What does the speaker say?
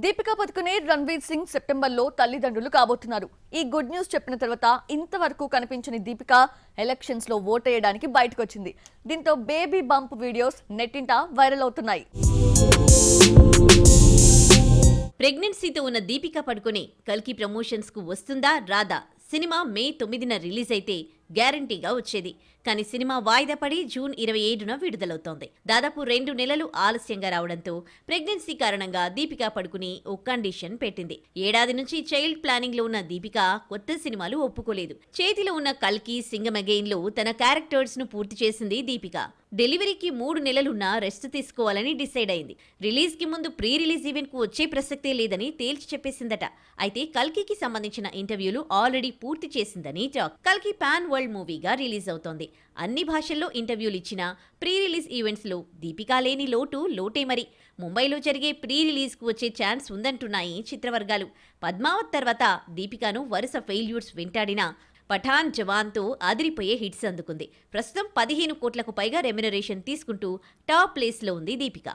దీపికా పదుకునే రణ్వీర్ సింగ్ సెప్టెంబర్లో తల్లిదండ్రులు కాబోతున్నారు. ఈ గుడ్ న్యూస్ చెప్పిన తర్వాత ఇంతవరకు కనిపించని దీపిక ఎలక్షన్స్ లో ఓటేయడానికి బయటకు వచ్చింది. దీంతో బేబీ బంప్ వీడియోస్ నెట్టింట వైరల్ అవుతున్నాయి. ప్రెగ్నెన్సీతో ఉన్న దీపికా పడుకునే కల్కి ప్రమోషన్స్ కు వస్తుందా రాదా? సినిమా మే 9న రిలీజ్ అయితే గ్యారంటీగా వచ్చేది. కానీ సినిమా వాయిదా పడి జూన్ 27న విడుదలవుతోంది. దాదాపు 2 నెలలు ఆలస్యంగా రావడంతో ప్రెగ్నెన్సీ కారణంగా దీపికా పడుకుని ఓ కండిషన్ పెట్టింది. ఏడాది నుంచి చైల్డ్ ప్లానింగ్ లో ఉన్న దీపిక కొత్త సినిమాలు ఒప్పుకోలేదు. చేతిలో ఉన్న కల్కి సింగం అగైన్ లో తన క్యారెక్టర్స్ ను పూర్తి చేసింది దీపిక. డెలివరీకి 3 నెలలున్నా రెస్ట్ తీసుకోవాలని డిసైడ్ అయింది. రిలీజ్ కి ముందు ప్రీ రిలీజ్ ఈవెంట్ కు వచ్చే ప్రసక్తే లేదని తేల్చి చెప్పేసిందట. అయితే కల్కికి సంబంధించిన ఇంటర్వ్యూలు ఆల్రెడీ పూర్తి చేసిందని టాక్. కల్కి పాన్ వరల్డ్ మూవీగా రిలీజ్ అవుతోంది. అన్ని భాషల్లో ఇంటర్వ్యూలు ఇచ్చిన ప్రీ రిలీజ్ ఈవెంట్స్ లో దీపికా లేని లోటే మరి. ముంబైలో జరిగే ప్రీ రిలీజ్ కు వచ్చే ఛాన్స్ ఉందంటున్నాయి చిత్రవర్గాలు. పద్మావత్ తర్వాత దీపికాను వరుస ఫెయిల్యూర్స్ వెంటాడినా పఠాన్ జవాన్తో అదిరిపోయే హిట్స్ అందుకుంది. ప్రస్తుతం 15 కోట్లకు పైగా రెమ్యునరేషన్ తీసుకుంటూ టాప్ ప్లేస్లో ఉంది దీపిక.